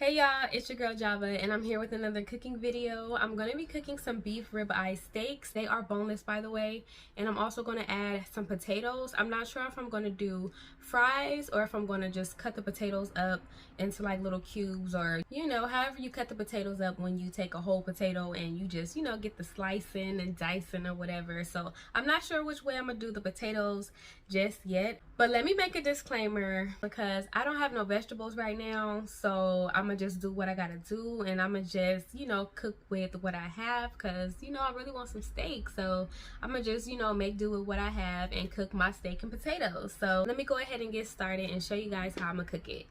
Hey y'all, it's your girl Java and I'm here with another cooking video. I'm going to be cooking some beef rib eye steaks. They are boneless, by the way, and I'm also going to add some potatoes. I'm not sure if I'm going to do fries or if I'm going to just cut the potatoes up into like little cubes, or however you cut the potatoes up when you take a whole potato and you just get the slicing and dicing or whatever. So I'm not sure which way I'm gonna do the potatoes just yet, but let me make a disclaimer because I don't have no vegetables right now, so I'm gonna just do what I gotta do, and I'm gonna just cook with what I have because I really want some steak. So I'm gonna just make do with what I have and cook my steak and potatoes. So let me go ahead and get started and show you guys how I'm gonna cook it.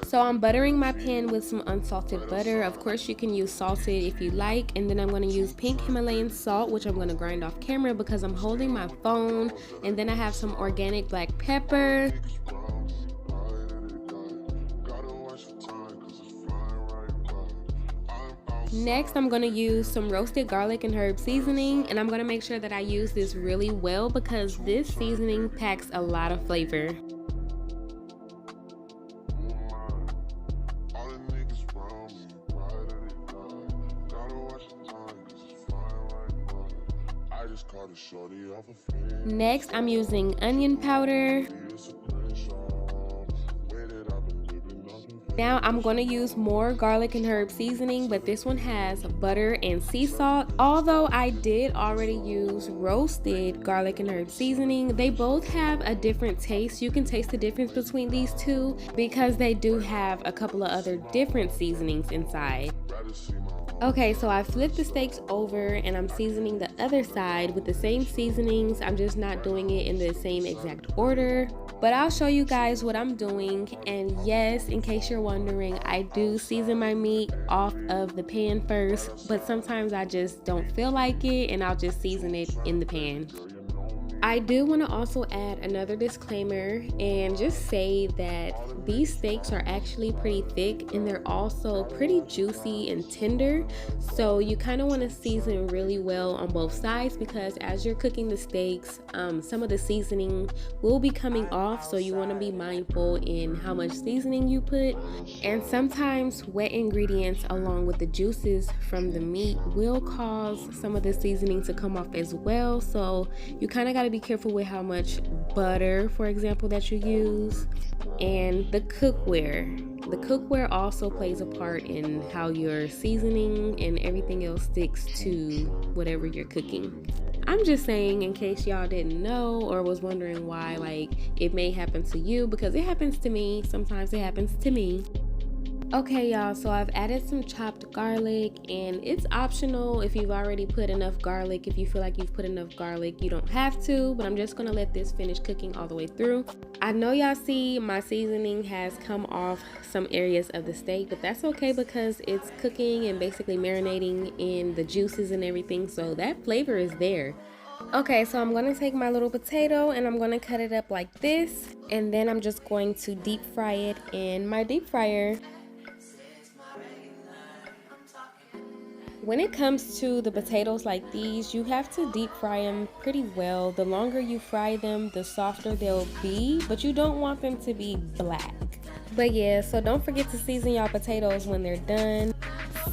So I'm buttering my pan with some unsalted butter. Of course you can use salted if you like, and then I'm going to use pink Himalayan salt, which I'm going to grind off camera because I'm holding my phone, and then I have some organic black pepper. Next, I'm going to use some roasted garlic and herb seasoning, and I'm going to make sure that I use this really well because this seasoning packs a lot of flavor. Next, I'm using onion powder. Now I'm going to use more garlic and herb seasoning, but this one has butter and sea salt. Although I did already use roasted garlic and herb seasoning, they both have a different taste. You can taste the difference between these two because they do have a couple of other different seasonings inside. Okay, so I flipped the steaks over and I'm seasoning the other side with the same seasonings. I'm just not doing it in the same exact order, but I'll show you guys what I'm doing. And yes, in case you're wondering, I do season my meat off of the pan first, but sometimes I just don't feel like it and I'll just season it in the pan. I do want to also add another disclaimer and just say that these steaks are actually pretty thick and they're also pretty juicy and tender, so you kind of want to season really well on both sides because as you're cooking the steaks, some of the seasoning will be coming off, so you want to be mindful in how much seasoning you put. And sometimes wet ingredients along with the juices from the meat will cause some of the seasoning to come off as well, so you kind of got to be careful with how much butter, for example, that you use. And the cookware also plays a part in how your seasoning and everything else sticks to whatever you're cooking. I'm just saying in case y'all didn't know or was wondering why it may happen to you, because it happens to me. Sometimes it happens to me. Okay y'all, so I've added some chopped garlic, and it's optional if you've already put enough garlic. If you feel like you've put enough garlic, you don't have to, but I'm just gonna let this finish cooking all the way through. I know y'all see my seasoning has come off some areas of the steak, but that's okay because it's cooking and basically marinating in the juices and everything, so that flavor is there. Okay, so I'm going to take my little potato and I'm going to cut it up like this, and then I'm just going to deep fry it in my deep fryer. When it comes to the potatoes like these, you have to deep fry them pretty well. The longer you fry them, the softer they'll be, but you don't want them to be black. But yeah, so don't forget to season y'all potatoes when they're done.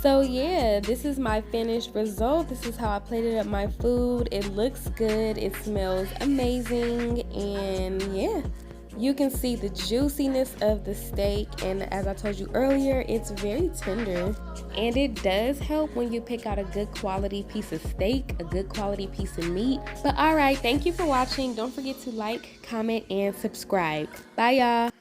So yeah, this is my finished result. This is how I plated up my food. It looks good, it smells amazing, and yeah. You can see the juiciness of the steak, and as I told you earlier, it's very tender, and it does help when you pick out a good quality piece of steak, a good quality piece of meat. But alright, thank you for watching. Don't forget to like, comment, and subscribe. Bye y'all.